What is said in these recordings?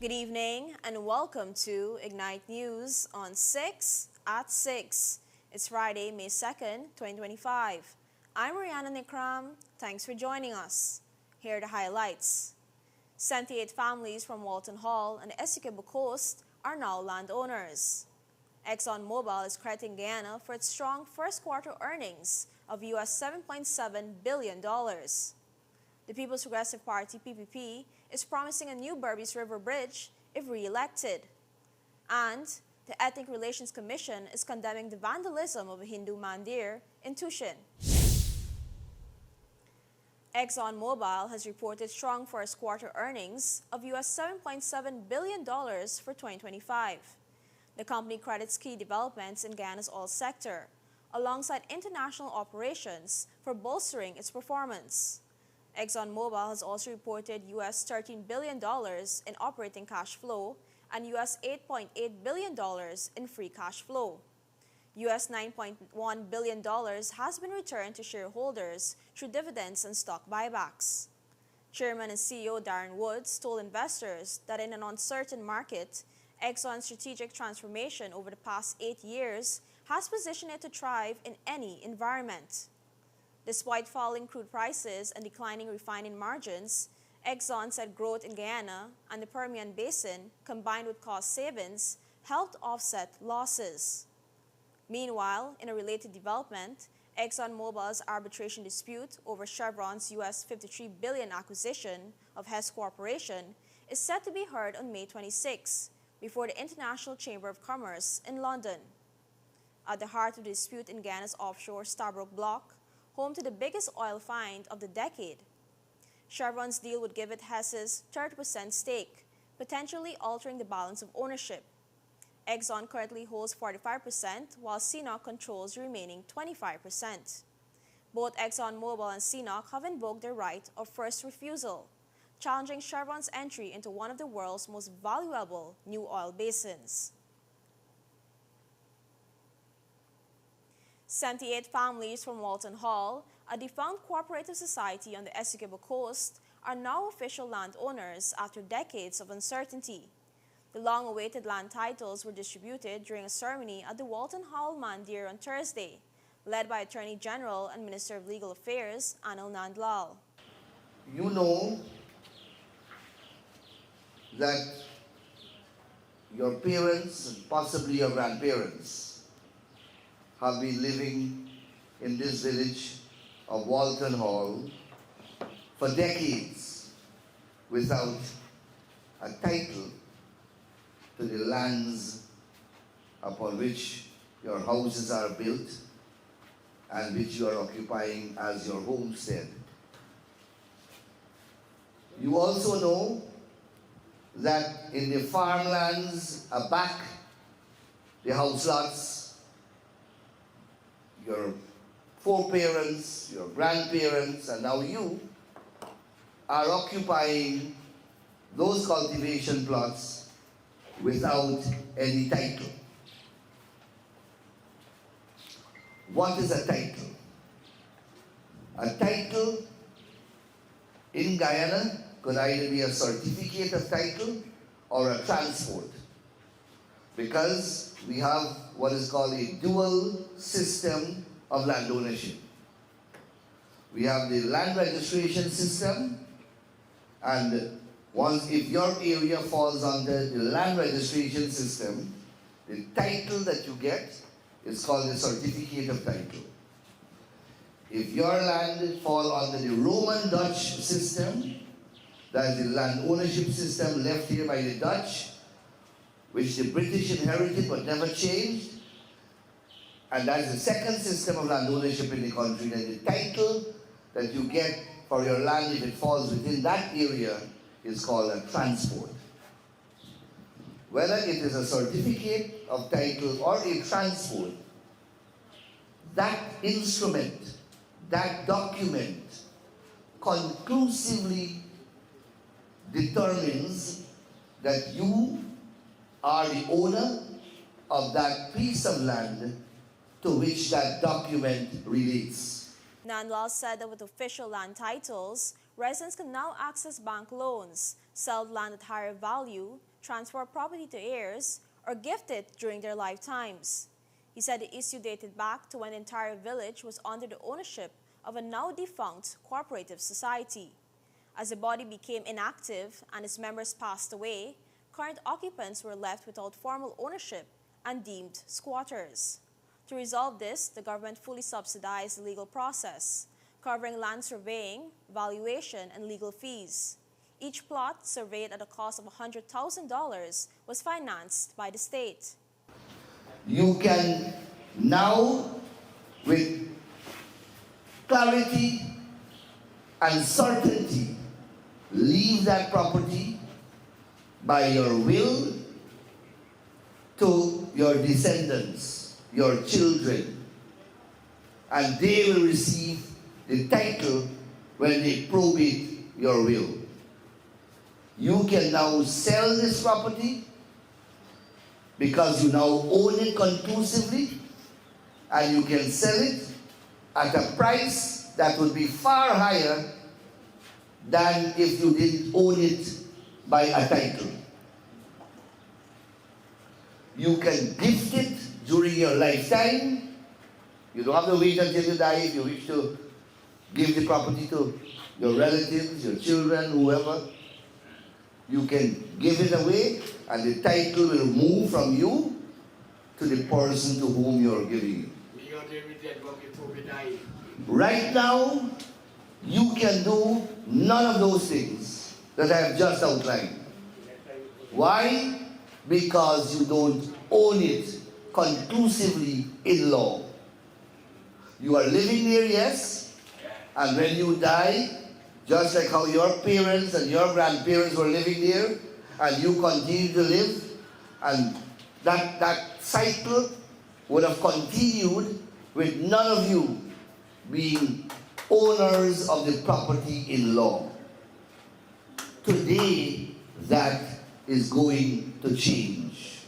Good evening and welcome to Ignite News on 6 at 6. It's Friday, May 2nd, 2025. I'm Rihanna Nikram. Thanks for joining us. Here are the highlights. 78 families from Walton Hall and the ExxonMobil coast are now landowners. ExxonMobil is crediting Guyana for its strong first quarter earnings of US $7.7 billion. The People's Progressive Party, PPP, is promising a new Berbice River Bridge if re-elected. And the Ethnic Relations Commission is condemning the vandalism of a Hindu mandir in Tushin. ExxonMobil has reported strong first quarter earnings of US $7.7 billion for 2025. The company credits key developments in Guyana's oil sector, alongside international operations for bolstering its performance. ExxonMobil has also reported US $13 billion in operating cash flow and US $8.8 billion in free cash flow. US $9.1 billion has been returned to shareholders through dividends and stock buybacks. Chairman and CEO Darren Woods told investors that in an uncertain market, Exxon's strategic transformation over the past 8 years has positioned it to thrive in any environment. Despite falling crude prices and declining refining margins, Exxon said growth in Guyana and the Permian Basin, combined with cost savings, helped offset losses. Meanwhile, in a related development, ExxonMobil's arbitration dispute over Chevron's US $53 billion acquisition of Hess Corporation is set to be heard on May 26 before the International Chamber of Commerce in London. At the heart of the dispute in Guyana's offshore Stabroek Block, home to the biggest oil find of the decade, Chevron's deal would give it Hess's 30% stake, potentially altering the balance of ownership. Exxon currently holds 45%, while CNOOC controls the remaining 25%. Both ExxonMobil and CNOOC have invoked their right of first refusal, challenging Chevron's entry into one of the world's most valuable new oil basins. 78 families from Walton Hall, a defunct cooperative society on the ExxonMobil coast, are now official landowners after decades of uncertainty. The long-awaited land titles were distributed during a ceremony at the Walton Hall Mandir on Thursday, led by Attorney General and Minister of Legal Affairs, Anil Nandlal. You know that your parents and possibly your grandparents have been living in this village of Walton Hall for decades without a title to the lands upon which your houses are built and which you are occupying as your homestead. You also know that in the farmlands aback the house lots, your foreparents, your grandparents, and now you are occupying those cultivation plots without any title. What is a title? A title in Guyana could either be a certificate of title or a transport, because we have what is called a dual system of land ownership. We have the land registration system, and if your area falls under the land registration system, the title that you get is called the certificate of title. If your land falls under the Roman Dutch system, that is the land ownership system left here by the Dutch, which the British inherited but never changed, and that's the second system of land ownership in the country, then the title that you get for your land, if it falls within that area, is called a transport. Whether it is a certificate of title or a transport, that instrument, that document, conclusively determines that you are the owner of that piece of land to which that document relates. Nandlal said that with official land titles, residents can now access bank loans, sell land at higher value, transfer property to heirs, or gift it during their lifetimes. He said the issue dated back to when the entire village was under the ownership of a now-defunct cooperative society. As the body became inactive and its members passed away, current occupants were left without formal ownership and deemed squatters. To resolve this, the government fully subsidized the legal process, covering land surveying, valuation, and legal fees. Each plot, surveyed at a cost of $100,000, was financed by the state. You can now, with clarity and certainty, leave that property by your will to your descendants, your children, and they will receive the title when they probate your will. You can now sell this property because you now own it conclusively, and you can sell it at a price that would be far higher than if you didn't own it by a title. You can gift it during your lifetime. You don't have to wait until you die if you wish to give the property to your relatives, your children, whoever. You can give it away, and the title will move from you to the person to whom you are giving it. Right now, you can do none of those things that I have just outlined. Why? Because you don't own it conclusively in law. You are living there, yes, and when you die, just like how your parents and your grandparents were living there, and you continue to live, and that cycle would have continued with none of you being owners of the property in law. Today, that is going to change.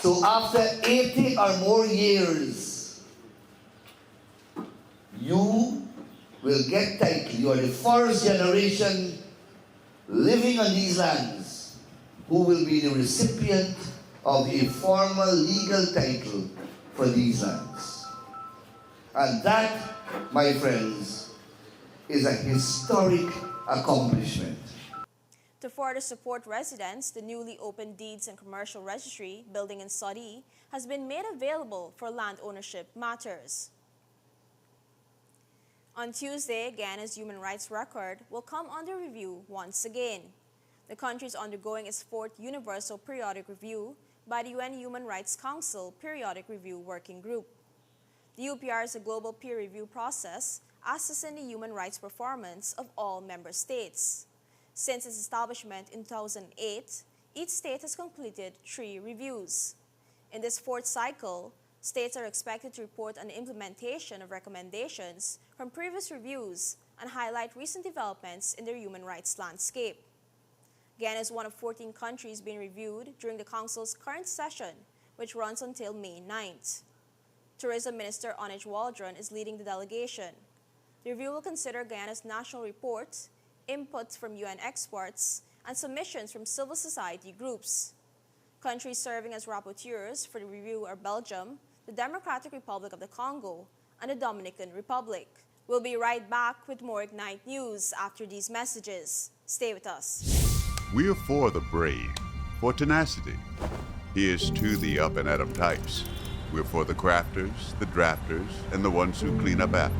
So after 80 or more years, you will get title. You are the first generation living on these lands who will be the recipient of a formal legal title for these lands. And that, my friends, is a historic accomplishment. To further support residents, the newly opened Deeds and Commercial Registry building in Saudi has been made available for land ownership matters. On Tuesday, Ghana's human rights record will come under review once again. The country is undergoing its fourth Universal Periodic Review by the UN Human Rights Council Periodic Review Working Group. The UPR is a global peer review process assessing the human rights performance of all member states. Since its establishment in 2008, each state has completed 3 reviews. In this fourth cycle, states are expected to report on the implementation of recommendations from previous reviews and highlight recent developments in their human rights landscape. Ghana is one of 14 countries being reviewed during the Council's current session, which runs until May 9th. Tourism Minister Onij Waldron is leading the delegation. The review will consider Ghana's national report, inputs from UN experts, and submissions from civil society groups. Countries serving as rapporteurs for the review are Belgium, the Democratic Republic of the Congo, and the Dominican Republic. We'll be right back with more Ignite News after these messages. Stay with us. We're for the brave, for tenacity. Here's to the up and at 'em types. We're for the crafters, the drafters, and the ones who clean up after.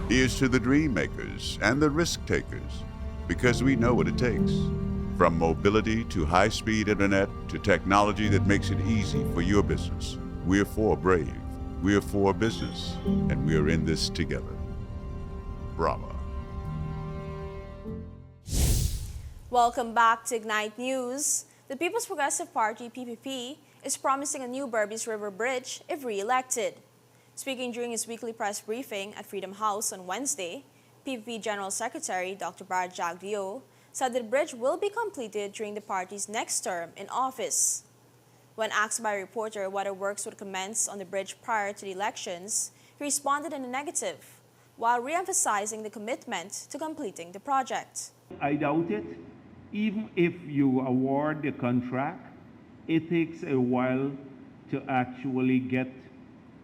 Here's to the dream makers and the risk takers, because we know what it takes. From mobility to high-speed internet to technology that makes it easy for your business. We're for brave, we're for business, and we're in this together. Bravo. Welcome back to Ignite News. The People's Progressive Party, PPP, is promising a new Berbice River Bridge if re-elected. Speaking during his weekly press briefing at Freedom House on Wednesday, PPP General Secretary Dr. Brad Jagdeo said that the bridge will be completed during the party's next term in office. When asked by a reporter whether works would commence on the bridge prior to the elections, he responded in the negative, while re-emphasizing the commitment to completing the project. I doubt it. Even if you award the contract, it takes a while to actually get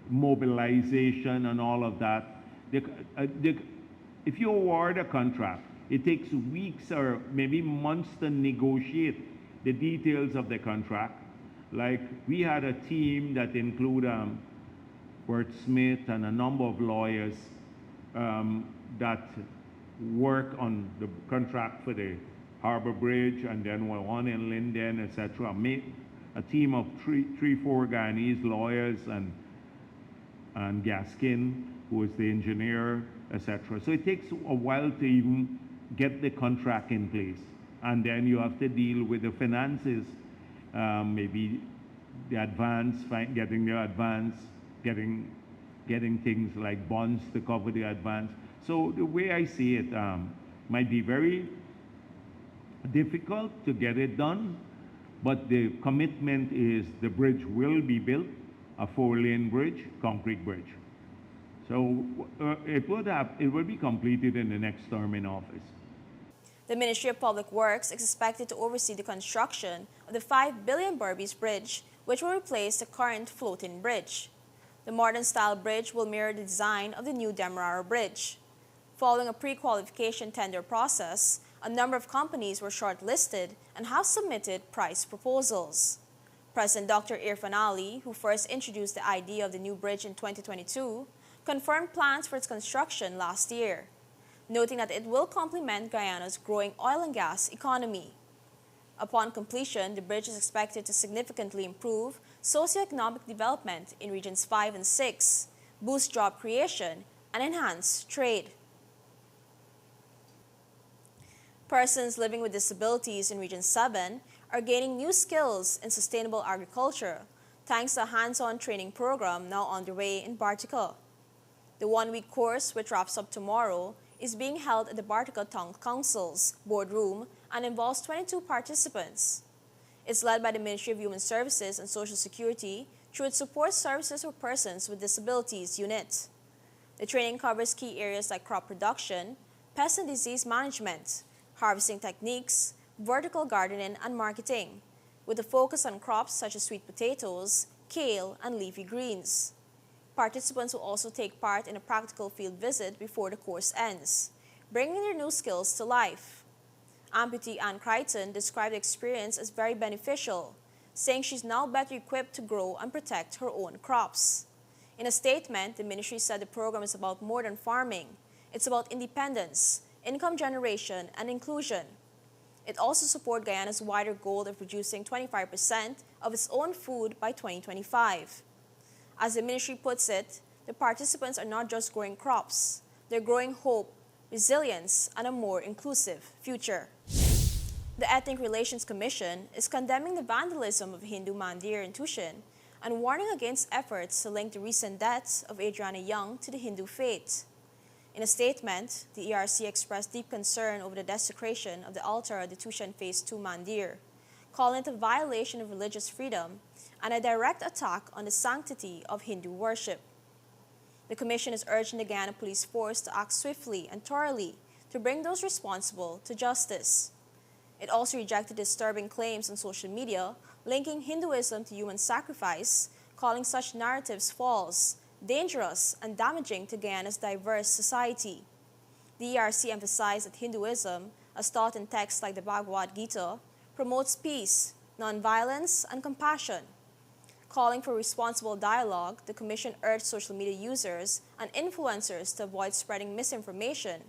mobilization and all of that. If you award a contract, it takes weeks or maybe months to negotiate the details of the contract. Like we had a team that included Bert Smith and a number of lawyers that work on the contract for the Harbor Bridge, and then one in Linden, etc. A team of four Guyanese lawyers and Gaskin, who is the engineer, etc. So it takes a while to even get the contract in place, and then you have to deal with the finances, maybe the advance, getting the advance, getting things like bonds to cover the advance. So the way I see it, might be very difficult to get it done, but the commitment is the bridge will be built, a 4-lane bridge, concrete bridge. So it will be completed in the next term in office. The Ministry of Public Works is expected to oversee the construction of the $5 billion Berbice Bridge, which will replace the current floating bridge. The modern-style bridge will mirror the design of the new Demerara Bridge. Following a pre-qualification tender process, a number of companies were shortlisted and have submitted price proposals. President Dr. Irfan Ali, who first introduced the idea of the new bridge in 2022, confirmed plans for its construction last year, noting that it will complement Guyana's growing oil and gas economy. Upon completion, the bridge is expected to significantly improve socioeconomic development in Regions 5 and 6, boost job creation, and enhance trade. Persons living with disabilities in Region 7 are gaining new skills in sustainable agriculture thanks to a hands-on training program now underway in Bartica. The one-week course, which wraps up tomorrow, is being held at the Bartica Town Council's boardroom and involves 22 participants. It's led by the Ministry of Human Services and Social Security through its Support Services for Persons with Disabilities unit. The training covers key areas like crop production, pest and disease management, harvesting techniques, vertical gardening, and marketing, with a focus on crops such as sweet potatoes, kale, and leafy greens. Participants will also take part in a practical field visit before the course ends, bringing their new skills to life. Amputee Ann Crichton described the experience as very beneficial, saying she's now better equipped to grow and protect her own crops. In a statement, the ministry said the program is about more than farming. It's about independence, income generation, and inclusion. It also supports Guyana's wider goal of producing 25% of its own food by 2025. As the ministry puts it, the participants are not just growing crops, they're growing hope, resilience, and a more inclusive future. The Ethnic Relations Commission is condemning the vandalism of Hindu mandir in Tushin and warning against efforts to link the recent deaths of Adriana Young to the Hindu faith. In a statement, the ERC expressed deep concern over the desecration of the altar of the Tushan Phase 2 mandir, calling it a violation of religious freedom and a direct attack on the sanctity of Hindu worship. The Commission is urging the Guyana Police Force to act swiftly and thoroughly to bring those responsible to justice. It also rejected disturbing claims on social media linking Hinduism to human sacrifice, calling such narratives false, dangerous, and damaging to Guyana's diverse society. The ERC emphasized that Hinduism, as taught in texts like the Bhagavad Gita, promotes peace, nonviolence, and compassion. Calling for responsible dialogue, the Commission urged social media users and influencers to avoid spreading misinformation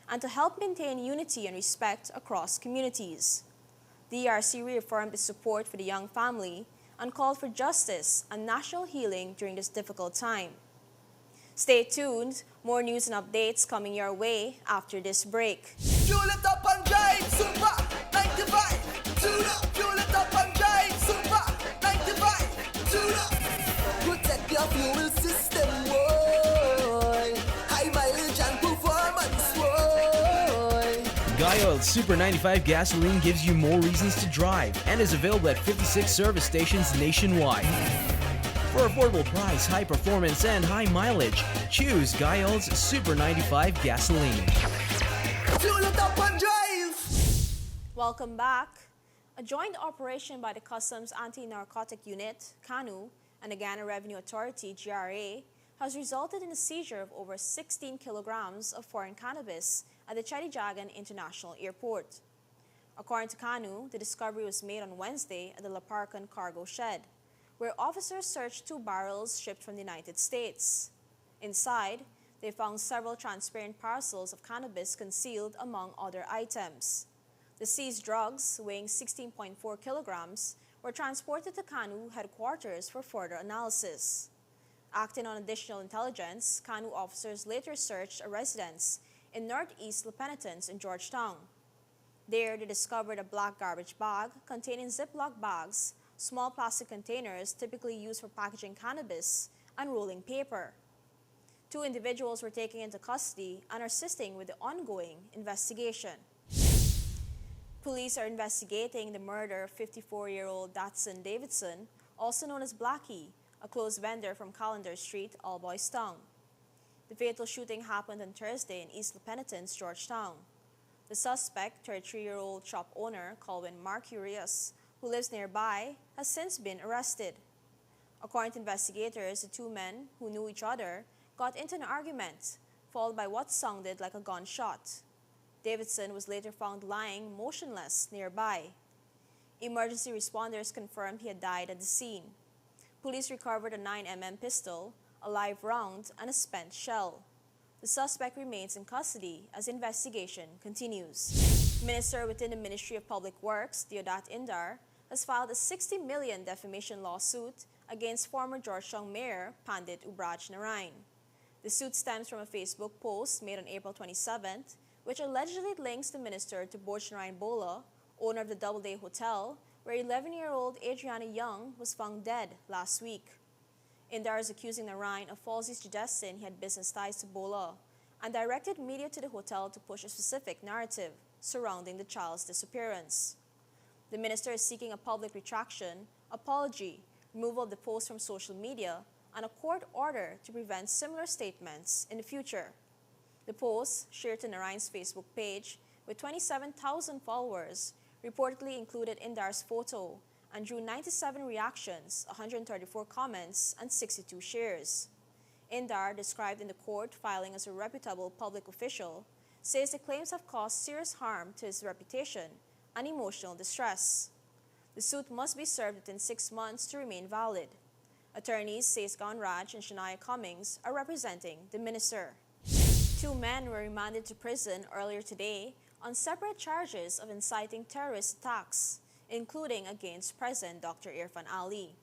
and to help maintain unity and respect across communities. The ERC reaffirmed its support for the Young family and called for justice and national healing during this difficult time. Stay tuned, more news and updates coming your way after this break. Fuel it up and drive, Super 95. Tune up, fuel it up and drive, Super 95. Tune up. Protect your fuel system, boy. High mileage and performance, boy. Guy Oil Super 95 gasoline gives you more reasons to drive and is available at 56 service stations nationwide. For affordable price, high performance, and high mileage, choose Guyol's Super 95 gasoline. Fuel it up and drive! Welcome back. A joint operation by the Customs Anti-Narcotic Unit, CANU, and the Ghana Revenue Authority, GRA, has resulted in the seizure of over 16 kilograms of foreign cannabis at the Chedijagan International Airport. According to CANU, the discovery was made on Wednesday at the Laparcan cargo shed, where officers searched 2 barrels shipped from the United States. Inside, they found several transparent parcels of cannabis concealed among other items. The seized drugs, weighing 16.4 kilograms, were transported to CANU headquarters for further analysis. Acting on additional intelligence, CANU officers later searched a residence in northeast La Penitence in Georgetown. There, they discovered a black garbage bag containing Ziploc bags, small plastic containers typically used for packaging cannabis, and rolling paper. 2 individuals were taken into custody and are assisting with the ongoing investigation. Police are investigating the murder of 54-year-old Datsun Davidson, also known as Blackie, a clothes vendor from Callender Street, All Boys Town. The fatal shooting happened on Thursday in East La Penitence, Georgetown. The suspect, 33-year-old shop owner Colvin Marcurius, who lives nearby, has since been arrested. According to investigators, the 2 men, who knew each other, got into an argument, followed by what sounded like a gunshot. Davidson was later found lying motionless nearby. Emergency responders confirmed he had died at the scene. Police recovered a 9mm pistol, a live round, and a spent shell. The suspect remains in custody as investigation continues. Minister within the Ministry of Public Works, Deodat Indar, has filed a $60 million defamation lawsuit against former Georgetown Mayor Pandit Ubraj Narain. The suit stems from a Facebook post made on April 27th, which allegedly links the minister to Bojnarain Bola, owner of the Doubleday Hotel, where 11-year-old Adriana Young was found dead last week. Indar is accusing Narain of falsely suggesting he had business ties to Bola and directed media to the hotel to push a specific narrative surrounding the child's disappearance. The minister is seeking a public retraction, apology, removal of the post from social media, and a court order to prevent similar statements in the future. The post, shared to Narain's Facebook page with 27,000 followers, reportedly included Indar's photo and drew 97 reactions, 134 comments, and 62 shares. Indar, described in the court filing as a reputable public official, says the claims have caused serious harm to his reputation and emotional distress. The suit must be served within 6 months to remain valid. Attorneys Sais Raj and Shania Cummings are representing the minister. 2 men were remanded to prison earlier today on separate charges of inciting terrorist attacks, including against President Dr. Irfan Ali.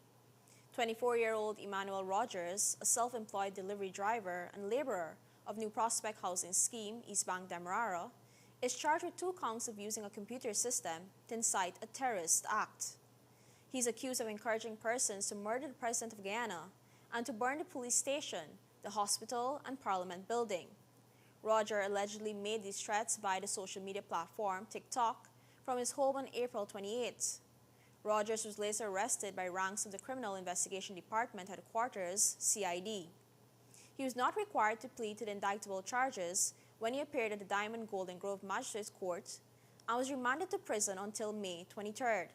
24-year-old Emmanuel Rogers, a self-employed delivery driver and laborer of New Prospect Housing Scheme, East Bank Demerara, is charged with 2 counts of using a computer system to incite a terrorist act. He's accused of encouraging persons to murder the President of Guyana and to burn the police station, the hospital, and Parliament building. Roger allegedly made these threats via the social media platform TikTok from his home on April 28. Rogers was later arrested by ranks of the Criminal Investigation Department headquarters, CID. He was not required to plead to the indictable charges when he appeared at the Diamond Golden Grove Magistrates Court and was remanded to prison until May 23rd.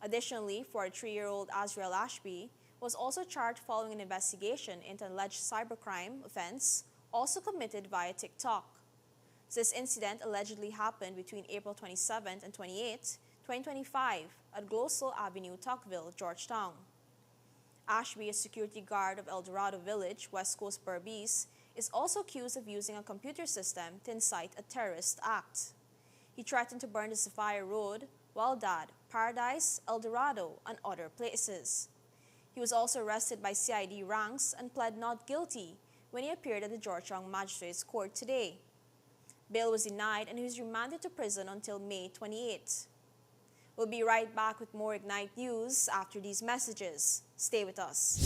Additionally, 43-year-old Azrael Ashby was also charged following an investigation into an alleged cybercrime offense also committed via TikTok. This incident allegedly happened between April 27 and 28, 2025 at Glosal Avenue, Tocqueville, Georgetown. Ashby, a security guard of El Dorado Village, West Coast Berbice, is also accused of using a computer system to incite a terrorist act. He threatened to burn the Sophia Road, Waldad, Paradise, El Dorado, and other places. He was also arrested by CID ranks and pled not guilty when he appeared at the Georgetown Magistrates Court today. Bail was denied and he was remanded to prison until May 28. We'll be right back with more Ignite News after these messages. Stay with us.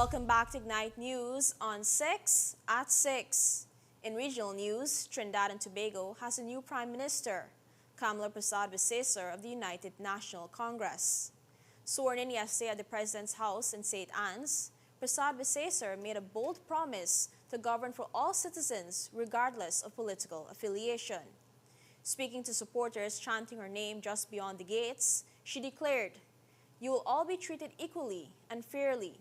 Welcome back to Ignite News on 6 at 6. In regional news, Trinidad and Tobago has a new Prime Minister, Kamala Persad-Viceser of the United National Congress. Sworn in yesterday at the President's house in St. Anne's, Persad-Viceser made a bold promise to govern for all citizens regardless of political affiliation. Speaking to supporters chanting her name just beyond the gates, she declared, "You will all be treated equally and fairly."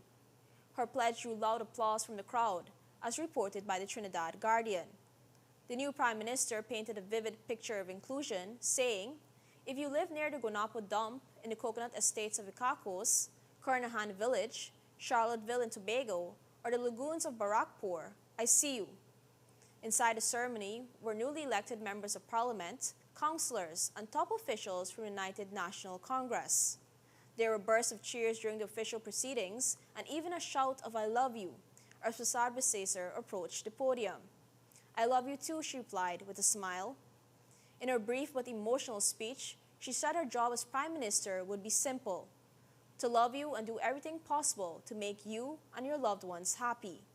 Her pledge drew loud applause from the crowd, as reported by the Trinidad Guardian. The new Prime Minister painted a vivid picture of inclusion, saying, "If you live near the Guanapo dump in the coconut estates of Icacos, Carnahan Village, Charlottesville in Tobago, or the lagoons of Barakpur, I see you." Inside the ceremony were newly elected members of parliament, councillors, and top officials from the United National Congress. There were bursts of cheers during the official proceedings and even a shout of "I love you" as Persad-Viceser approached the podium. "I love you too," she replied with a smile. In her brief but emotional speech, she said her job as Prime Minister would be simple: to love you and do everything possible to make you and your loved ones happy.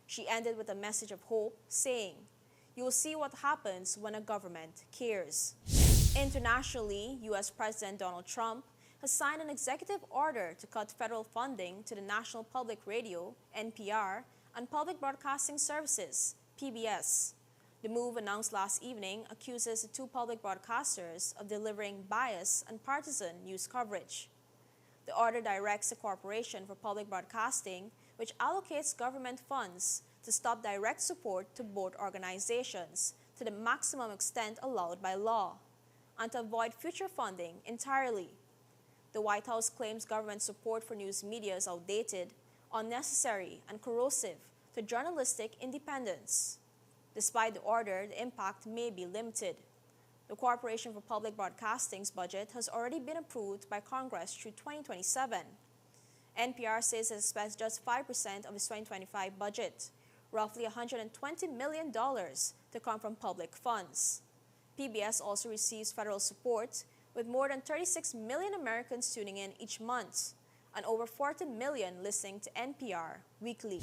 She ended with a message of hope, saying, "You will see what happens when a government cares." Internationally, U.S. President Donald Trump has signed an executive order to cut federal funding to the National Public Radio, NPR, and Public Broadcasting Services, PBS. The move, announced last evening, accuses the two public broadcasters of delivering biased and partisan news coverage. The order directs the Corporation for Public Broadcasting, which allocates government funds, to stop direct support to both organizations to the maximum extent allowed by law, and to avoid future funding entirely. The White House claims government support for news media is outdated, unnecessary, and corrosive to journalistic independence. Despite the order, the impact may be limited. The Corporation for Public Broadcasting's budget has already been approved by Congress through 2027. NPR says it expects just 5% of its 2025 budget, roughly $120 million, to come from public funds. PBS also receives federal support, with more than 36 million Americans tuning in each month and over 40 million listening to NPR weekly.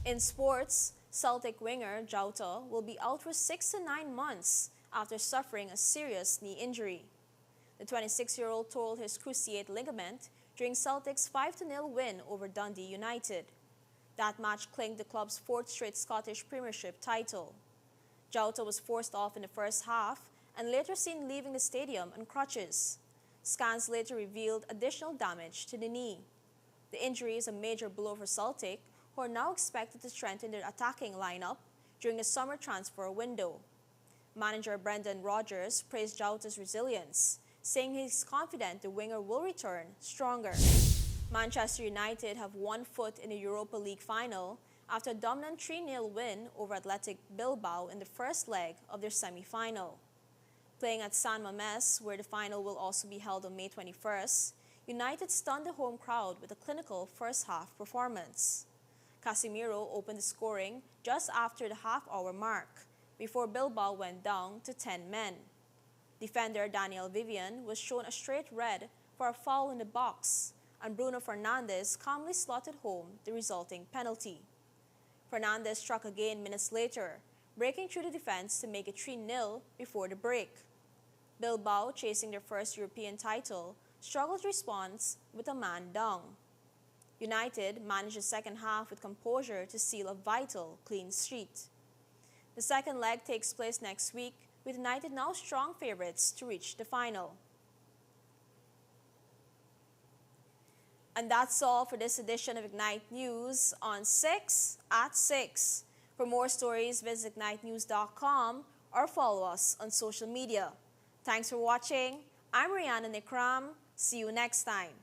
In sports, Celtic winger Jota will be out for 6 to 9 months after suffering a serious knee injury. The 26-year-old tore his cruciate ligament during Celtic's 5-0 win over Dundee United. That match claimed the club's 4th straight Scottish Premiership title. Jota was forced off in the first half and later seen leaving the stadium on crutches. Scans later revealed additional damage to the knee. The injury is a major blow for Celtic, who are now expected to strengthen their attacking lineup during the summer transfer window. Manager Brendan Rodgers praised Jota's resilience, saying he's confident the winger will return stronger. Manchester United have one foot in the Europa League final after a dominant 3-0 win over Athletic Bilbao in the first leg of their semi-final. Playing at San Mamés, where the final will also be held on May 21st, United stunned the home crowd with a clinical first-half performance. Casemiro opened the scoring just after the half-hour mark, before Bilbao went down to 10 men. Defender Daniel Vivian was shown a straight red for a foul in the box, and Bruno Fernandes calmly slotted home the resulting penalty. Fernandes struck again minutes later, breaking through the defense to make it 3-0 before the break. Bilbao, chasing their first European title, struggled to respond with a man down. United managed the second half with composure to seal a vital clean sheet. The second leg takes place next week, with United now strong favorites to reach the final. And that's all for this edition of Ignite News on 6 at 6. For more stories, visit ignitenews.com or follow us on social media. Thanks for watching. I'm Rihanna Nikram. See you next time.